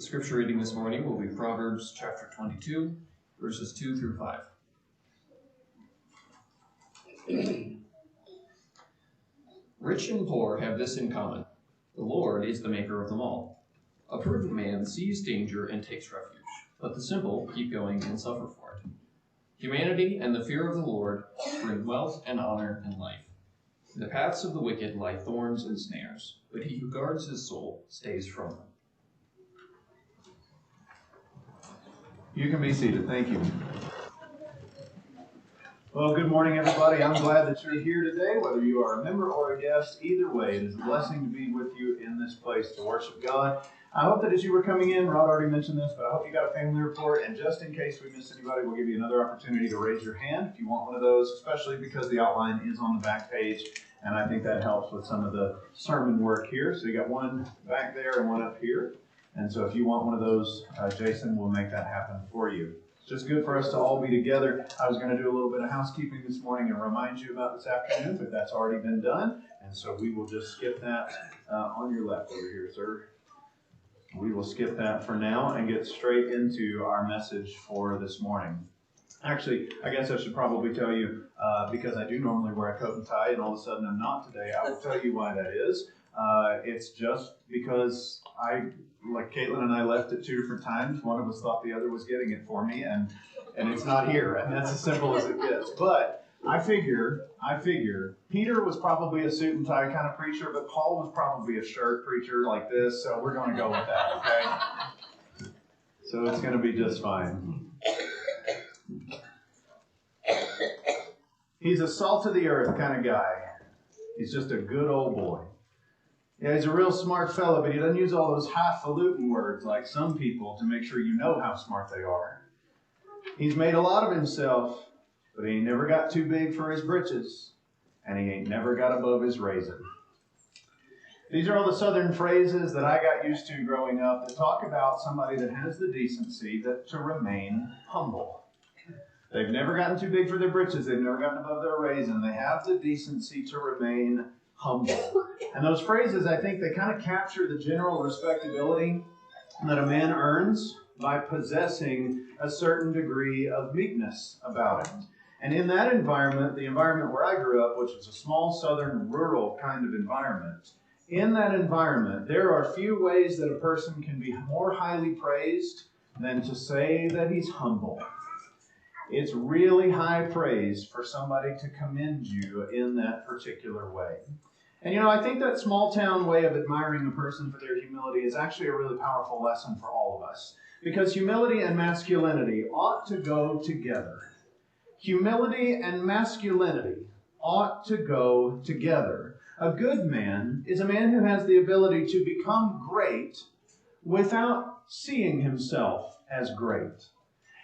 scripture reading this morning will be Proverbs chapter 22, verses 2 through 5. Rich and poor have this in common. The Lord is the maker of them all. A prudent man sees danger and takes refuge, but the simple keep going and suffer for it. Humanity and the fear of the Lord bring wealth and honor and life. In the paths of the wicked lie thorns and snares, but he who guards his soul stays from them. You can be seated. Thank you. Well, good morning, everybody. I'm glad that you're here today, whether you are a member or a guest. Either way, it is a blessing to be with you in this place to worship God. I hope that as you were coming in, Rod already mentioned this, but I hope you got a family report. And just in case we missed anybody, we'll give you another opportunity to raise your hand if you want one of those, especially because the outline is on the back page. And I think that helps with some of the sermon work here. So you got one back there and one up here. And so if you want one of those, Jason will make that happen for you. It's just good for us to all be together. I was going to do a little bit of housekeeping this morning and remind you about this afternoon, but that's already been done. And so we will just skip that on your left over here, sir. We will skip that for now and get straight into our message for this morning. Actually, I guess I should probably tell you, because I do normally wear a coat and tie, and all of a sudden I'm not today, I will tell you why that is. It's just because like Caitlin and I left at 2 different times. One of us thought the other was getting it for me, and it's not here, and that's as simple as it gets. But I figure Peter was probably a suit and tie kind of preacher, but Paul was probably a shirt preacher like this, so we're going to go with that, okay? So it's going to be just fine. He's a salt of the earth kind of guy. He's just a good old boy. Yeah, he's a real smart fellow, but he doesn't use all those highfalutin words like some people to make sure you know how smart they are. He's made a lot of himself, but he ain't never got too big for his britches, and he ain't never got above his raisin. These are all the southern phrases that I got used to growing up that talk about somebody that has the decency to remain humble. They've never gotten too big for their britches. They've never gotten above their raisin. They have the decency to remain humble. And those phrases, I think, they kind of capture the general respectability that a man earns by possessing a certain degree of meekness about it. And in that environment, the environment where I grew up, which was a small southern rural kind of environment, in that environment, there are few ways that a person can be more highly praised than to say that he's humble. It's really high praise for somebody to commend you in that particular way. And I think that small town way of admiring a person for their humility is actually a really powerful lesson for all of us. Because humility and masculinity ought to go together. Humility and masculinity ought to go together. A good man is a man who has the ability to become great without seeing himself as great.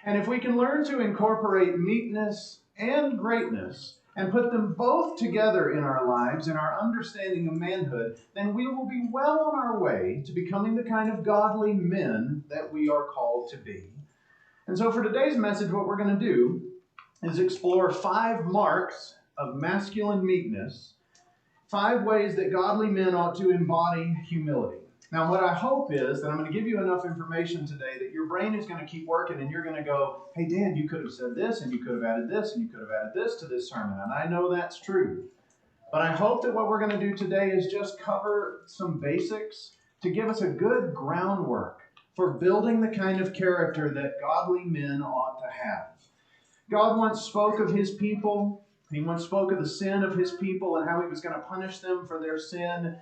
And if we can learn to incorporate meekness and greatness and put them both together in our lives, in our understanding of manhood, then we will be well on our way to becoming the kind of godly men that we are called to be. And so for today's message, what we're going to do is explore 5 marks of masculine meekness, 5 ways that godly men ought to embody humility. Now, what I hope is that I'm going to give you enough information today that your brain is going to keep working and you're going to go, hey, Dan, you could have said this, and you could have added this, and you could have added this to this sermon. And I know that's true. But I hope that what we're going to do today is just cover some basics to give us a good groundwork for building the kind of character that godly men ought to have. God once spoke of his people. He once spoke of the sin of his people and how he was going to punish them for their sin.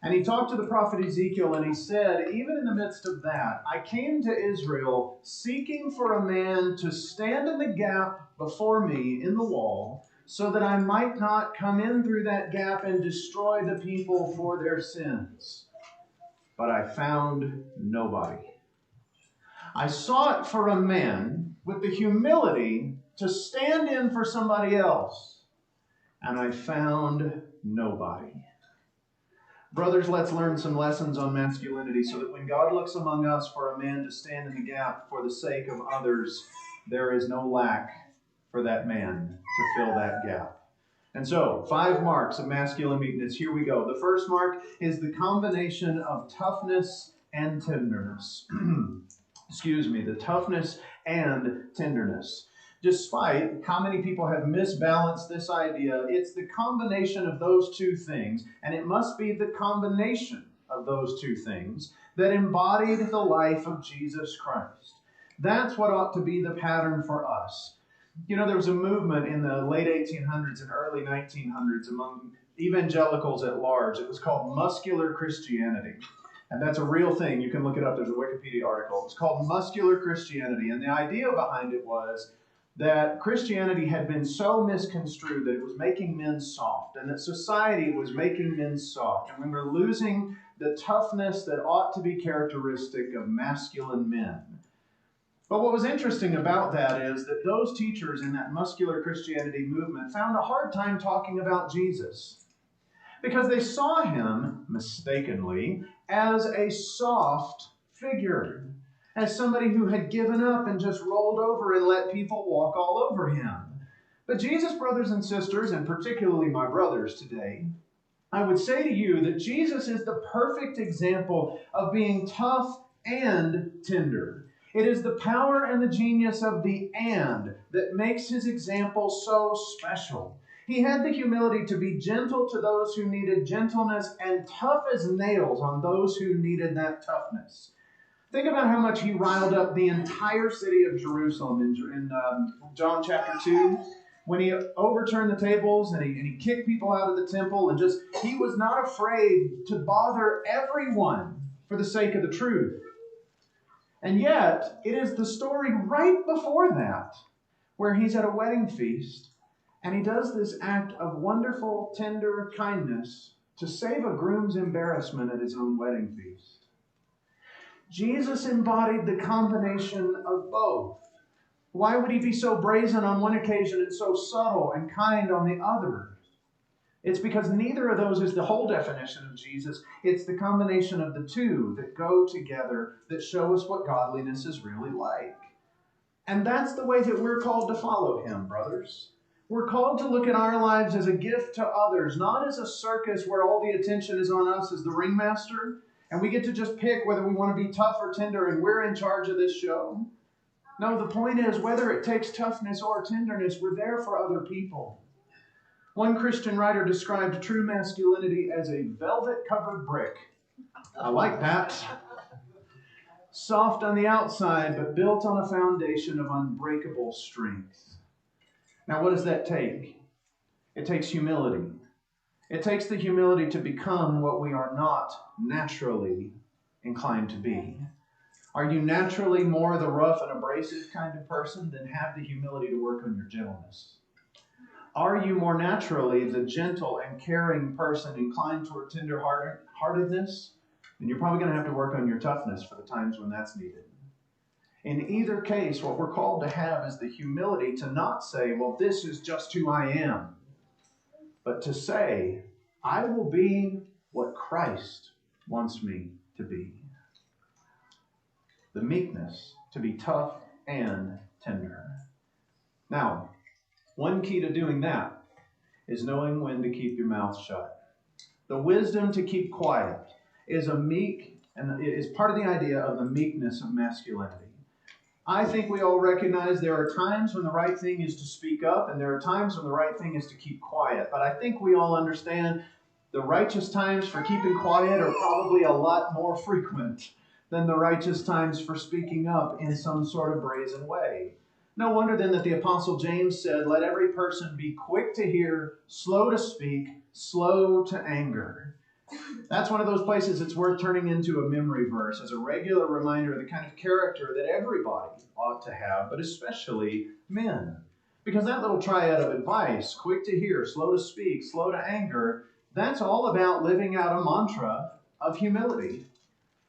And he talked to the prophet Ezekiel and he said, even in the midst of that, I came to Israel seeking for a man to stand in the gap before me in the wall so that I might not come in through that gap and destroy the people for their sins. But I found nobody. I sought for a man with the humility to stand in for somebody else, and I found nobody. Brothers, let's learn some lessons on masculinity so that when God looks among us for a man to stand in the gap for the sake of others, there is no lack for that man to fill that gap. And so, 5 marks of masculine meekness. Here we go. The first mark is the combination of toughness and tenderness. Excuse me, the toughness and tenderness. Despite how many people have misbalanced this idea, it's the combination of those two things, and it must be the combination of those two things that embodied the life of Jesus Christ. That's what ought to be the pattern for us. You know, there was a movement in the late 1800s and early 1900s among evangelicals at large. It was called muscular Christianity. And that's a real thing. You can look it up. There's a Wikipedia article. It's called muscular Christianity. And the idea behind it was that Christianity had been so misconstrued that it was making men soft, and that society was making men soft. And we were losing the toughness that ought to be characteristic of masculine men. But what was interesting about that is that those teachers in that muscular Christianity movement found a hard time talking about Jesus, because they saw him, mistakenly, as a soft figure, as somebody who had given up and just rolled over and let people walk all over him. But Jesus, brothers and sisters, and particularly my brothers today, I would say to you that Jesus is the perfect example of being tough and tender. It is the power and the genius of the "and" that makes his example so special. He had the humility to be gentle to those who needed gentleness and tough as nails on those who needed that toughness. Think about how much he riled up the entire city of Jerusalem in John chapter 2, when he overturned the tables and he kicked people out of the temple, and he was not afraid to bother everyone for the sake of the truth. And yet, it is the story right before that where he's at a wedding feast and he does this act of wonderful, tender kindness to save a groom's embarrassment at his own wedding feast. Jesus embodied the combination of both. Why would he be so brazen on one occasion and so subtle and kind on the other? It's because neither of those is the whole definition of Jesus. It's the combination of the two that go together that show us what godliness is really like. And that's the way that we're called to follow him, brothers. We're called to look at our lives as a gift to others, not as a circus where all the attention is on us as the ringmaster, and we get to just pick whether we want to be tough or tender, and we're in charge of this show. No, the point is, whether it takes toughness or tenderness, we're there for other people. One Christian writer described true masculinity as a velvet-covered brick. I like that. Soft on the outside, but built on a foundation of unbreakable strength. Now, what does that take? It takes humility. It takes the humility to become what we are not naturally inclined to be. Are you naturally more the rough and abrasive kind of person? Then have the humility to work on your gentleness. Are you more naturally the gentle and caring person inclined toward tender-heartedness? Then you're probably going to have to work on your toughness for the times when that's needed. In either case, what we're called to have is the humility to not say, well, this is just who I am, but to say, I will be what Christ wants me to be. The meekness to be tough and tender. Now, one key to doing that is knowing when to keep your mouth shut. The wisdom to keep quiet is part of the idea of the meekness of masculinity. I think we all recognize there are times when the right thing is to speak up, and there are times when the right thing is to keep quiet. But I think we all understand the righteous times for keeping quiet are probably a lot more frequent than the righteous times for speaking up in some sort of brazen way. No wonder then that the Apostle James said, let every person be quick to hear, slow to speak, slow to anger. That's one of those places it's worth turning into a memory verse as a regular reminder of the kind of character that everybody ought to have, but especially men. Because that little triad of advice, quick to hear, slow to speak, slow to anger, that's all about living out a mantra of humility.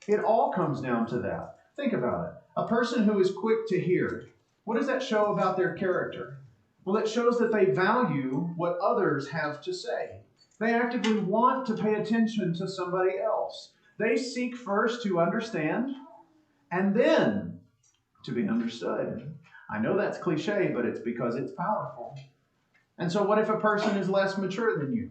It all comes down to that. Think about it. A person who is quick to hear, what does that show about their character? Well, it shows that they value what others have to say. They actively want to pay attention to somebody else. They seek first to understand and then to be understood. I know that's cliche, but it's because it's powerful. And so what if a person is less mature than you?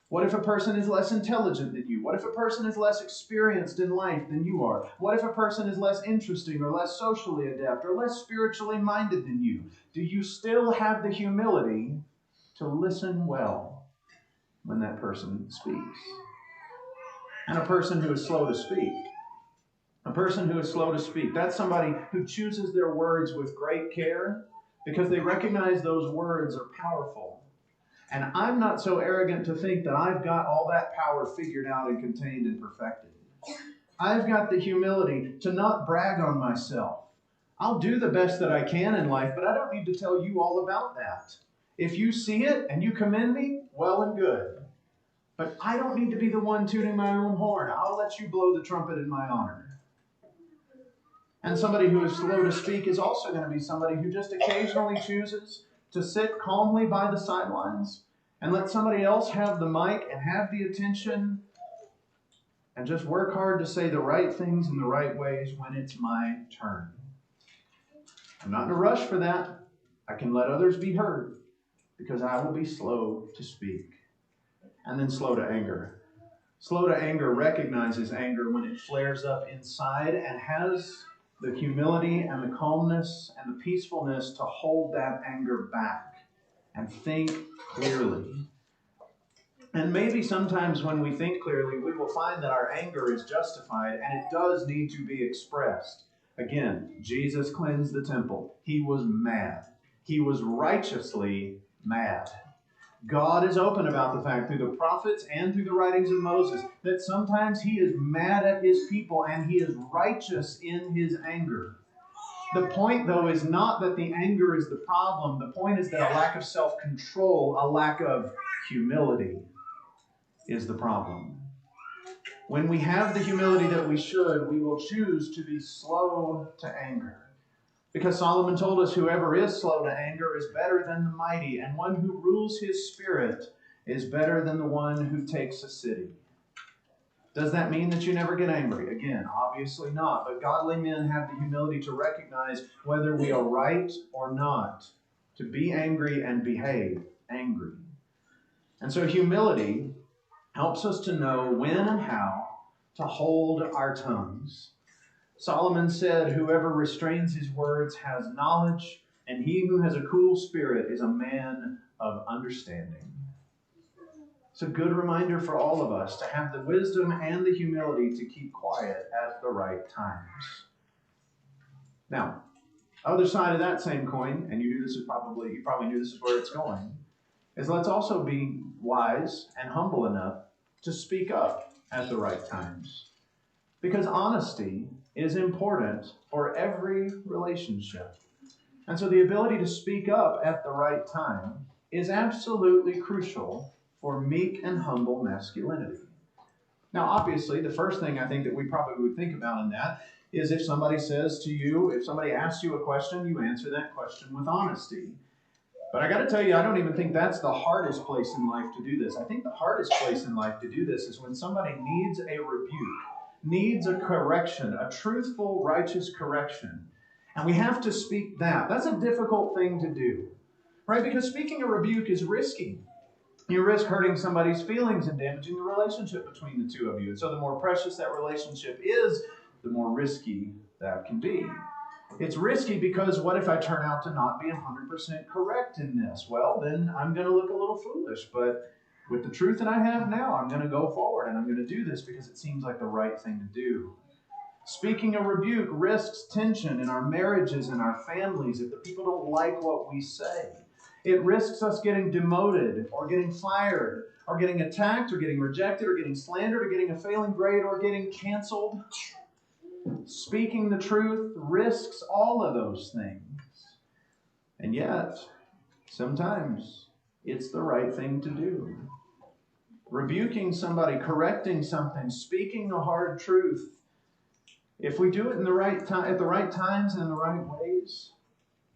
What if a person is less intelligent than you? What if a person is less experienced in life than you are? What if a person is less interesting or less socially adept or less spiritually minded than you? Do you still have the humility to listen well when that person speaks? And a person who is slow to speak. A person who is slow to speak. That's somebody who chooses their words with great care because they recognize those words are powerful. And I'm not so arrogant to think that I've got all that power figured out and contained and perfected. I've got the humility to not brag on myself. I'll do the best that I can in life, but I don't need to tell you all about that. If you see it and you commend me, well and good. But I don't need to be the one tooting my own horn. I'll let you blow the trumpet in my honor. And somebody who is slow to speak is also going to be somebody who just occasionally chooses to sit calmly by the sidelines and let somebody else have the mic and have the attention and just work hard to say the right things in the right ways when it's my turn. I'm not in a rush for that. I can let others be heard because I will be slow to speak. And then slow to anger. Slow to anger recognizes anger when it flares up inside and has the humility and the calmness and the peacefulness to hold that anger back and think clearly. And maybe sometimes when we think clearly, we will find that our anger is justified and it does need to be expressed. Again, Jesus cleansed the temple. He was mad. He was righteously mad. God is open about the fact through the prophets and through the writings of Moses that sometimes he is mad at his people and he is righteous in his anger. The point, though, is not that the anger is the problem. The point is that a lack of self-control, a lack of humility is the problem. When we have the humility that we should, we will choose to be slow to anger. Because Solomon told us whoever is slow to anger is better than the mighty, and one who rules his spirit is better than the one who takes a city. Does that mean that you never get angry? Again, obviously not. But godly men have the humility to recognize whether we are right or not, to be angry and behave angry. And so humility helps us to know when and how to hold our tongues. Solomon said, whoever restrains his words has knowledge, and he who has a cool spirit is a man of understanding. It's a good reminder for all of us to have the wisdom and the humility to keep quiet at the right times. Now, other side of that same coin, and you probably knew this is where it's going, is let's also be wise and humble enough to speak up at the right times. Because honesty is important for every relationship. And so the ability to speak up at the right time is absolutely crucial for meek and humble masculinity. Now, obviously, the first thing I think that we probably would think about in that is if somebody says to you, if somebody asks you a question, you answer that question with honesty. But I got to tell you, I don't even think that's the hardest place in life to do this. I think the hardest place in life to do this is when somebody needs a rebuke, needs a correction, a truthful, righteous correction. And we have to speak that. That's a difficult thing to do, right? Because speaking a rebuke is risky. You risk hurting somebody's feelings and damaging the relationship between the two of you. And so the more precious that relationship is, the more risky that can be. It's risky because what if I turn out to not be 100% correct in this? Well, then I'm going to look a little foolish. But with the truth that I have now, I'm going to go forward and I'm going to do this because it seems like the right thing to do. Speaking a rebuke risks tension in our marriages and our families if the people don't like what we say. It risks us getting demoted or getting fired or getting attacked or getting rejected or getting slandered or getting a failing grade or getting canceled. Speaking the truth risks all of those things. And yet, sometimes it's the right thing to do. Rebuking somebody, correcting something, speaking a hard truth, if we do it in the right time, at the right times and in the right ways,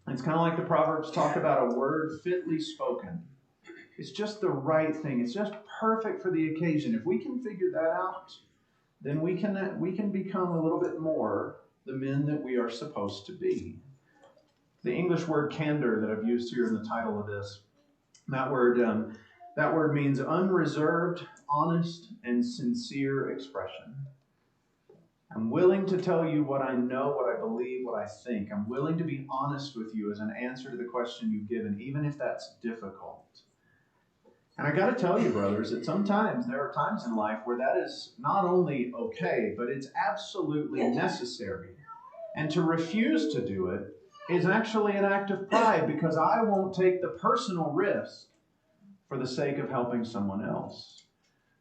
it's kind of like the Proverbs talk about a word fitly spoken. It's just the right thing. It's just perfect for the occasion. If we can figure that out, then we can become a little bit more the men that we are supposed to be. The English word candor that I've used here in the title of this, that word That word means unreserved, honest, and sincere expression. I'm willing to tell you what I know, what I believe, what I think. I'm willing to be honest with you as an answer to the question you've given, even if that's difficult. And I got to tell you, brothers, that sometimes there are times in life where that is not only okay, but it's absolutely necessary. And to refuse to do it is actually an act of pride, because I won't take the personal risk for the sake of helping someone else.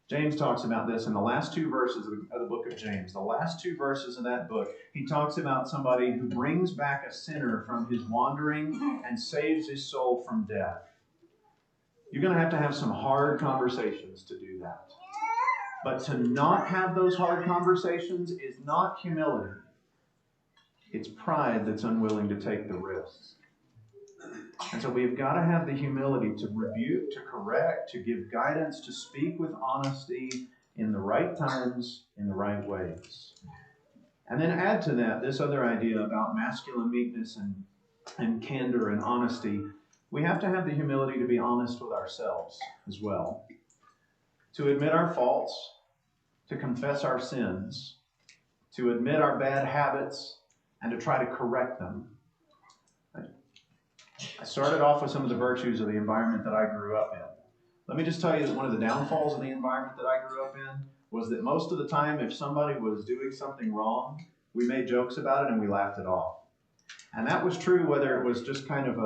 James talks about this in the last two verses of the book of James. The last two verses of that book, he talks about somebody who brings back a sinner from his wandering and saves his soul from death. You're going to have some hard conversations to do that. But to not have those hard conversations is not humility. It's pride that's unwilling to take the risks. And so we've got to have the humility to rebuke, to correct, to give guidance, to speak with honesty in the right times, in the right ways. And then add to that this other idea about masculine meekness and candor and honesty. We have to have the humility to be honest with ourselves as well. To admit our faults, to confess our sins, to admit our bad habits, and to try to correct them. I started off with some of the virtues of the environment that I grew up in. Let me just tell you that one of the downfalls of the environment that I grew up in was that most of the time, if somebody was doing something wrong, we made jokes about it and we laughed it off. And that was true whether it was just kind of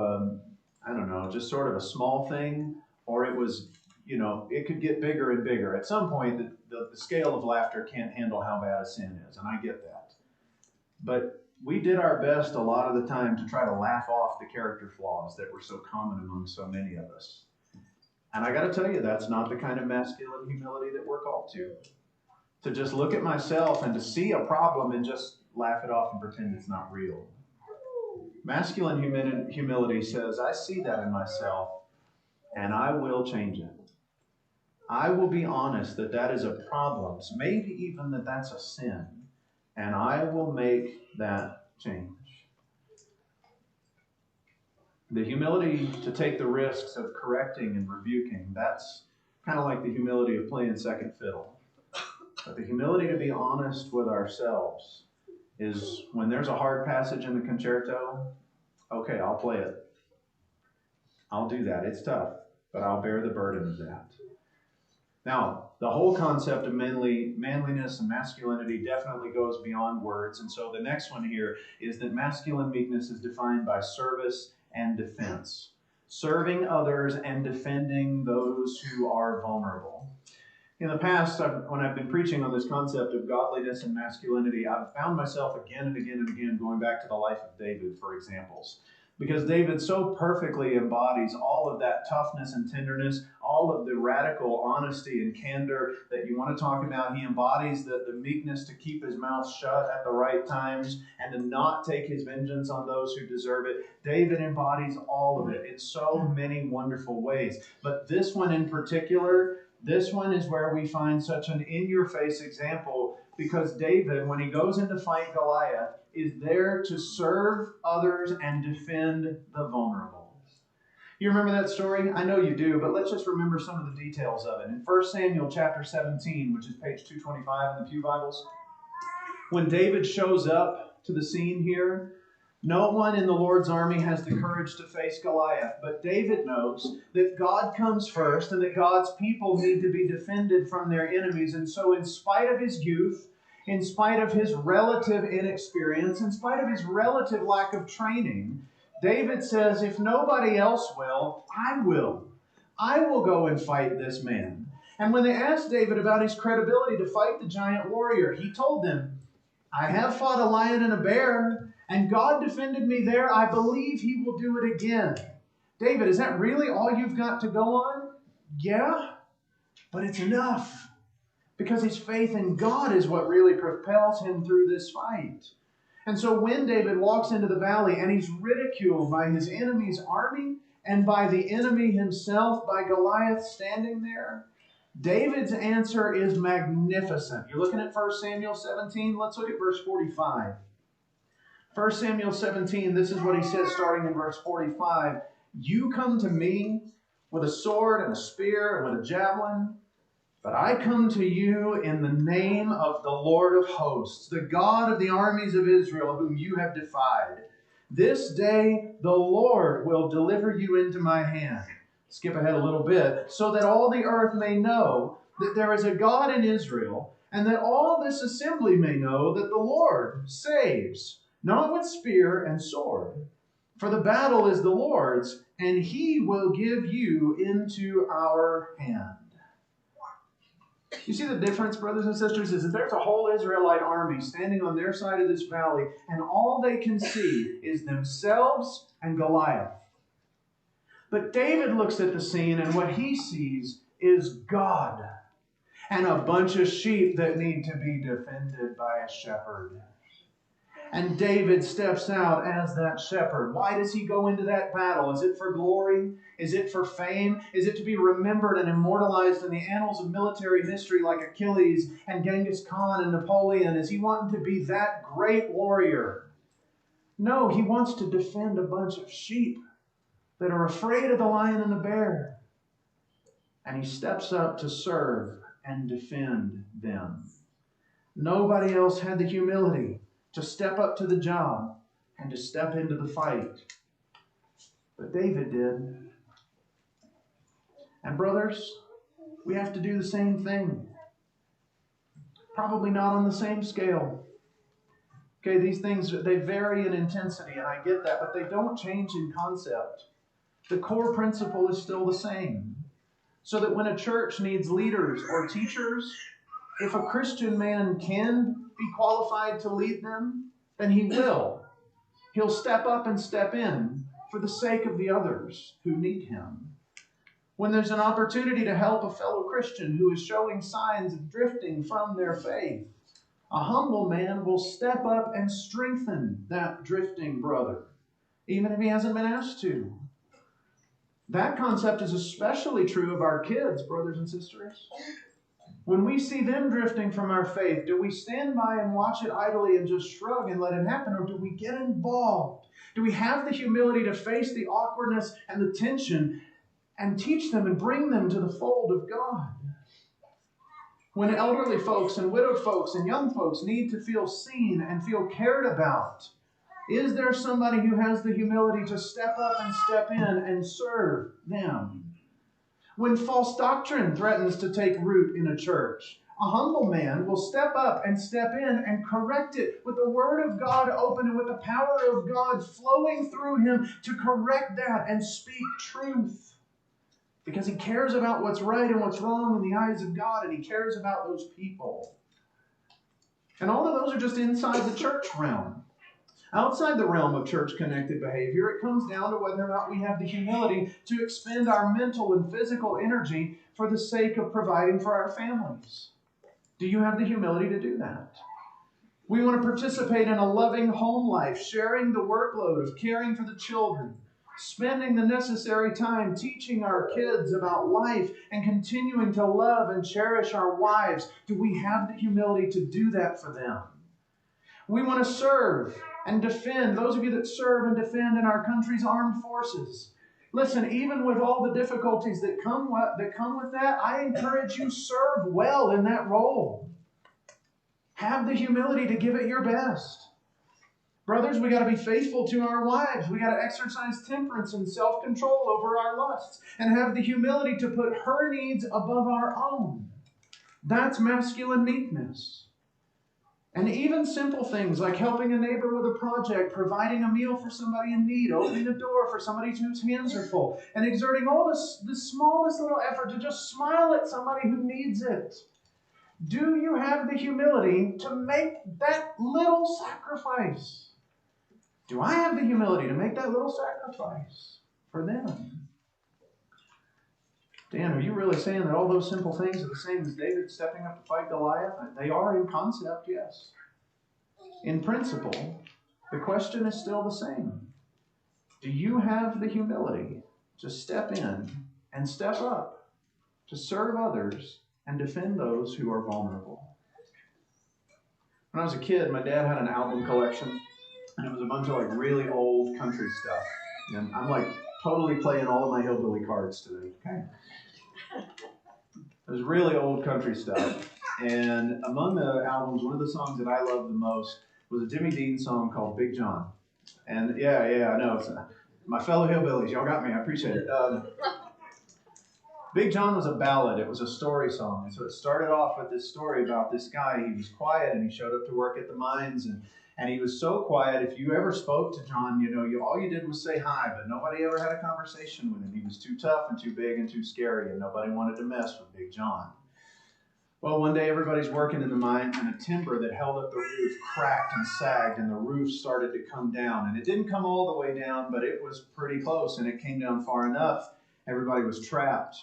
just sort of a small thing, or it was, it could get bigger and bigger. At some point, the scale of laughter can't handle how bad a sin is, and I get that. But we did our best a lot of the time to try to laugh off the character flaws that were so common among so many of us. And I got to tell you, that's not the kind of masculine humility that we're called to. To just look at myself and to see a problem and just laugh it off and pretend it's not real. Masculine humility says, I see that in myself, and I will change it. I will be honest that that is a problem, maybe even that that's a sin, and I will make that change. The humility to take the risks of correcting and rebuking, that's kind of like the humility of playing second fiddle. But the humility to be honest with ourselves is when there's a hard passage in the concerto, okay, I'll play it. I'll do that. It's tough, but I'll bear the burden of that. Now, the whole concept of manliness and masculinity definitely goes beyond words. And so the next one here is that masculine meekness is defined by service and defense. Serving others and defending those who are vulnerable. In the past, when I've been preaching on this concept of godliness and masculinity, I've found myself again and again and again going back to the life of David for examples. Because David so perfectly embodies all of that toughness and tenderness, all of the radical honesty and candor that you want to talk about. He embodies the meekness to keep his mouth shut at the right times and to not take his vengeance on those who deserve it. David embodies all of it in so many wonderful ways. But this one in particular, this one is where we find such an in-your-face example, because David, when he goes in to fight Goliath, is there to serve others and defend the vulnerable. You remember that story? I know you do, but let's just remember some of the details of it. In 1 Samuel chapter 17, which is page 225 in the Pew Bibles, when David shows up to the scene here, no one in the Lord's army has the courage to face Goliath, but David knows that God comes first and that God's people need to be defended from their enemies. And so in spite of his youth, in spite of his relative inexperience, in spite of his relative lack of training, David says, if nobody else will, I will. I will go and fight this man. And when they asked David about his credibility to fight the giant warrior, he told them, I have fought a lion and a bear, and God defended me there. I believe he will do it again. David, is that really all you've got to go on? Yeah, but it's enough. Because his faith in God is what really propels him through this fight. And so when David walks into the valley and he's ridiculed by his enemy's army and by the enemy himself, by Goliath standing there, David's answer is magnificent. You're looking at 1 Samuel 17. Let's look at verse 45. 1 Samuel 17, this is what he says starting in verse 45. You come to me with a sword and a spear and with a javelin. But I come to you in the name of the Lord of hosts, the God of the armies of Israel, whom you have defied. This day the Lord will deliver you into my hand. Skip ahead a little bit. So that all the earth may know that there is a God in Israel, and that all this assembly may know that the Lord saves, not with spear and sword. For the battle is the Lord's, and he will give you into our hand. You see the difference, brothers and sisters, is that there's a whole Israelite army standing on their side of this valley, and all they can see is themselves and Goliath. But David looks at the scene, and what he sees is God and a bunch of sheep that need to be defended by a shepherd. And David steps out as that shepherd. Why does he go into that battle? Is it for glory? Is it for fame? Is it to be remembered and immortalized in the annals of military history like Achilles and Genghis Khan and Napoleon? Is he wanting to be that great warrior? No, he wants to defend a bunch of sheep that are afraid of the lion and the bear. And he steps up to serve and defend them. Nobody else had the humility to step up to the job and to step into the fight. But David did. And brothers, we have to do the same thing. Probably not on the same scale. Okay, these things, they vary in intensity, and I get that, but they don't change in concept. The core principle is still the same. So that when a church needs leaders or teachers, if a Christian man can be qualified to lead them, then he will. He'll step up and step in for the sake of the others who need him. When there's an opportunity to help a fellow Christian who is showing signs of drifting from their faith, a humble man will step up and strengthen that drifting brother, even if he hasn't been asked to. That concept is especially true of our kids, brothers and sisters. When we see them drifting from our faith, do we stand by and watch it idly and just shrug and let it happen, or do we get involved? Do we have the humility to face the awkwardness and the tension and teach them and bring them to the fold of God? When elderly folks and widowed folks and young folks need to feel seen and feel cared about, is there somebody who has the humility to step up and step in and serve them? When false doctrine threatens to take root in a church, a humble man will step up and step in and correct it with the Word of God open and with the power of God flowing through him to correct that and speak truth. Because he cares about what's right and what's wrong in the eyes of God, and he cares about those people. And all of those are just inside the church realm. Outside the realm of church-connected behavior, it comes down to whether or not we have the humility to expend our mental and physical energy for the sake of providing for our families. Do you have the humility to do that? We want to participate in a loving home life, sharing the workload of caring for the children, spending the necessary time teaching our kids about life, and continuing to love and cherish our wives. Do we have the humility to do that for them? We want to serve and defend, those of you that serve and defend in our country's armed forces. Listen, even with all the difficulties that come with that, I encourage you, serve well in that role. Have the humility to give it your best. Brothers, we got to be faithful to our wives. We got to exercise temperance and self-control over our lusts and have the humility to put her needs above our own. That's masculine meekness. And even simple things like helping a neighbor with a project, providing a meal for somebody in need, opening a door for somebody whose hands are full, and exerting all the smallest little effort to just smile at somebody who needs it. Do you have the humility to make that little sacrifice? Do I have the humility to make that little sacrifice for them? Dan, are you really saying that all those simple things are the same as David stepping up to fight Goliath? They are in concept, yes. In principle, the question is still the same. Do you have the humility to step in and step up, to serve others and defend those who are vulnerable? When I was a kid, my dad had an album collection, and it was a bunch of really old country stuff. And I'm totally playing all of my hillbilly cards today. Okay. It was really old country stuff. And among the albums, one of the songs that I loved the most was a Jimmy Dean song called Big John. And yeah, I know. It's my fellow hillbillies, y'all got me. I appreciate it. Big John was a ballad. It was a story song. And so it started off with this story about this guy. He was quiet and he showed up to work at the mines. And he was so quiet, if you ever spoke to John, all you did was say hi, but nobody ever had a conversation with him. He was too tough and too big and too scary, and nobody wanted to mess with Big John. Well, one day everybody's working in the mine, and a timber that held up the roof cracked and sagged, and the roof started to come down. And it didn't come all the way down, but it was pretty close, and it came down far enough. Everybody was trapped.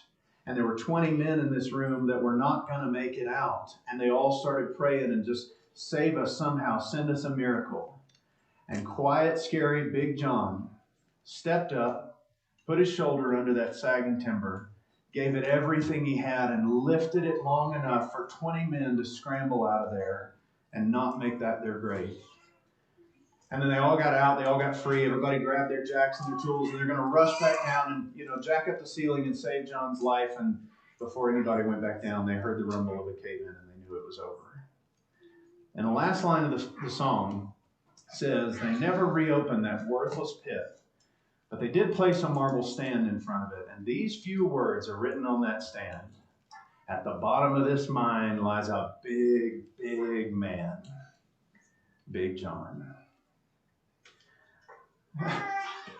And there were 20 men in this room that were not going to make it out. And they all started praying and just, save us somehow, send us a miracle. And quiet, scary Big John stepped up, put his shoulder under that sagging timber, gave it everything he had, and lifted it long enough for 20 men to scramble out of there and not make that their grave. And then they all got out, they all got free, everybody grabbed their jacks and their tools, and they're going to rush back down and, jack up the ceiling and save John's life. And before anybody went back down, they heard the rumble of a cave-in and they knew it was over. And the last line of the song says, they never reopened that worthless pit, but they did place a marble stand in front of it. And these few words are written on that stand. At the bottom of this mine lies a big, big man, Big John.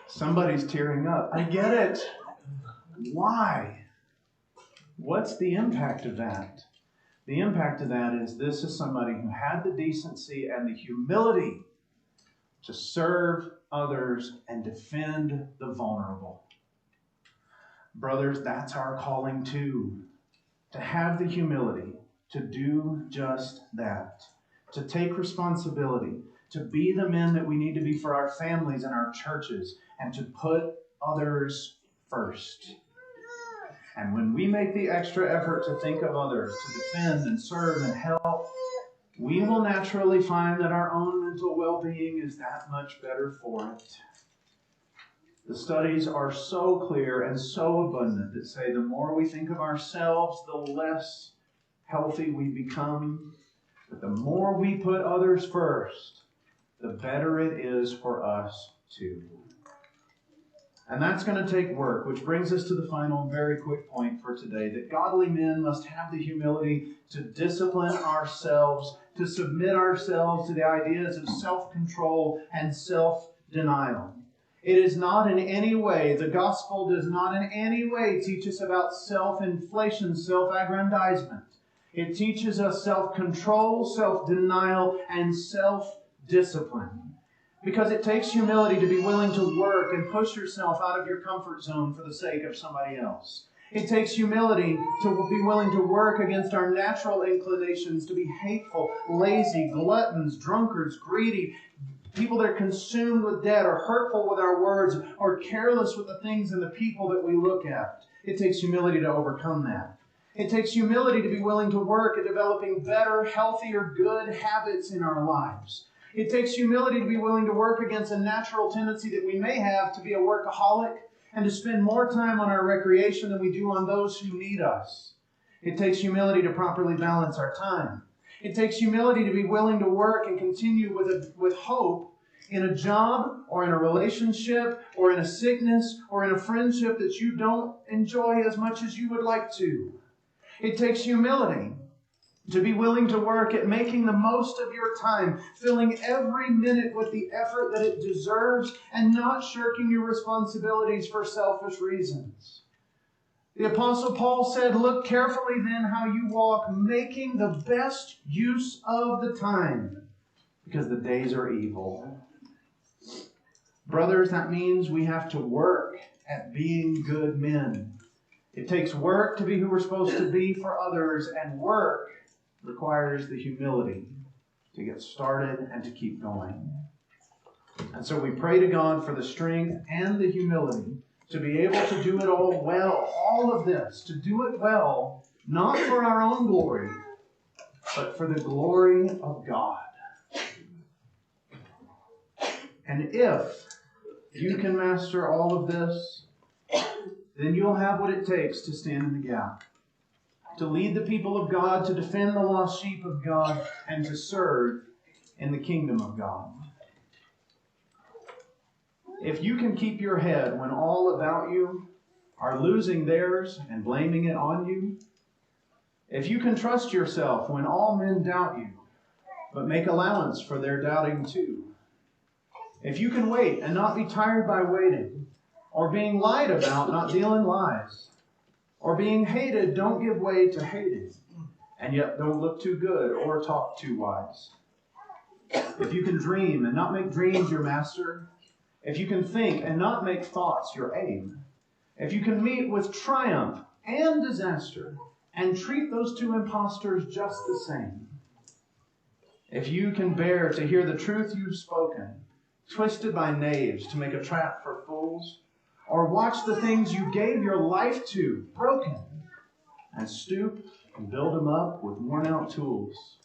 Somebody's tearing up. I get it. Why? What's the impact of that? The impact of that is this is somebody who had the decency and the humility to serve others and defend the vulnerable. Brothers, that's our calling too. To have the humility to do just that. To take responsibility. To be the men that we need to be for our families and our churches. And to put others first. And when we make the extra effort to think of others, to defend and serve and help, we will naturally find that our own mental well-being is that much better for it. The studies are so clear and so abundant that say the more we think of ourselves, the less healthy we become. But the more we put others first, the better it is for us too. And that's going to take work, which brings us to the final very quick point for today, that godly men must have the humility to discipline ourselves, to submit ourselves to the ideas of self-control and self-denial. It is not in any way, the gospel does not in any way teach us about self-inflation, self-aggrandizement. It teaches us self-control, self-denial, and self-discipline. Because it takes humility to be willing to work and push yourself out of your comfort zone for the sake of somebody else. It takes humility to be willing to work against our natural inclinations to be hateful, lazy, gluttons, drunkards, greedy, people that are consumed with debt or hurtful with our words or careless with the things and the people that we look at. It takes humility to overcome that. It takes humility to be willing to work at developing better, healthier, good habits in our lives. It takes humility to be willing to work against a natural tendency that we may have to be a workaholic and to spend more time on our recreation than we do on those who need us. It takes humility to properly balance our time. It takes humility to be willing to work and continue with hope in a job or in a relationship or in a sickness or in a friendship that you don't enjoy as much as you would like to. It takes humility to be willing to work at making the most of your time, filling every minute with the effort that it deserves, and not shirking your responsibilities for selfish reasons. The Apostle Paul said, look carefully then how you walk, making the best use of the time, because the days are evil. Brothers, that means we have to work at being good men. It takes work to be who we're supposed to be for others, and work requires the humility to get started and to keep going. And so we pray to God for the strength and the humility to be able to do it all well, all of this, to do it well, not for our own glory, but for the glory of God. And if you can master all of this, then you'll have what it takes to stand in the gap, to lead the people of God, to defend the lost sheep of God, and to serve in the kingdom of God. If you can keep your head when all about you are losing theirs and blaming it on you, if you can trust yourself when all men doubt you, but make allowance for their doubting too, if you can wait and not be tired by waiting, or being lied about, not dealing lies, or being hated, don't give way to hating, and yet don't look too good or talk too wise. If you can dream and not make dreams your master, if you can think and not make thoughts your aim, if you can meet with triumph and disaster and treat those two impostors just the same, if you can bear to hear the truth you've spoken, twisted by knaves to make a trap for fools, or watch the things you gave your life to broken, and stoop and build them up with worn-out tools,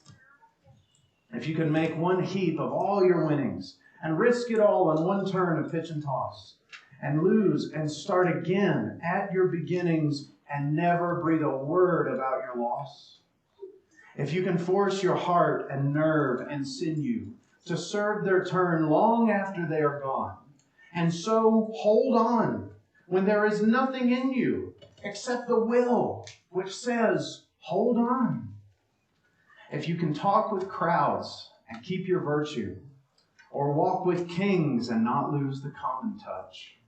if you can make one heap of all your winnings and risk it all on one turn of pitch and toss, and lose and start again at your beginnings and never breathe a word about your loss, if you can force your heart and nerve and sinew to serve their turn long after they are gone, and so hold on when there is nothing in you except the will which says, hold on. If you can talk with crowds and keep your virtue, or walk with kings and not lose the common touch,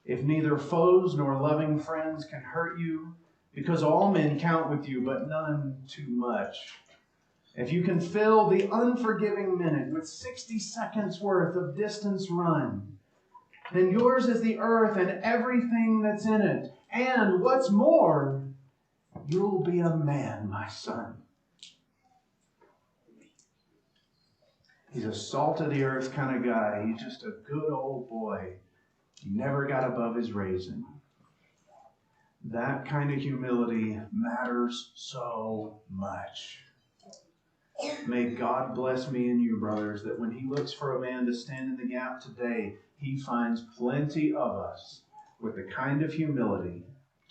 if neither foes nor loving friends can hurt you, because all men count with you, but none too much, if you can fill the unforgiving minute with 60 seconds worth of distance run, then yours is the earth and everything that's in it. And what's more, you'll be a man, my son. He's a salt of the earth kind of guy. He's just a good old boy. He never got above his raising. That kind of humility matters so much. May God bless me and you, brothers, that when He looks for a man to stand in the gap today, He finds plenty of us with the kind of humility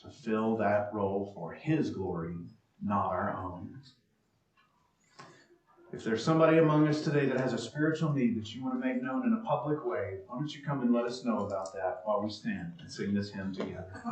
to fill that role for His glory, not our own. If there's somebody among us today that has a spiritual need that you want to make known in a public way, why don't you come and let us know about that while we stand and sing this hymn together.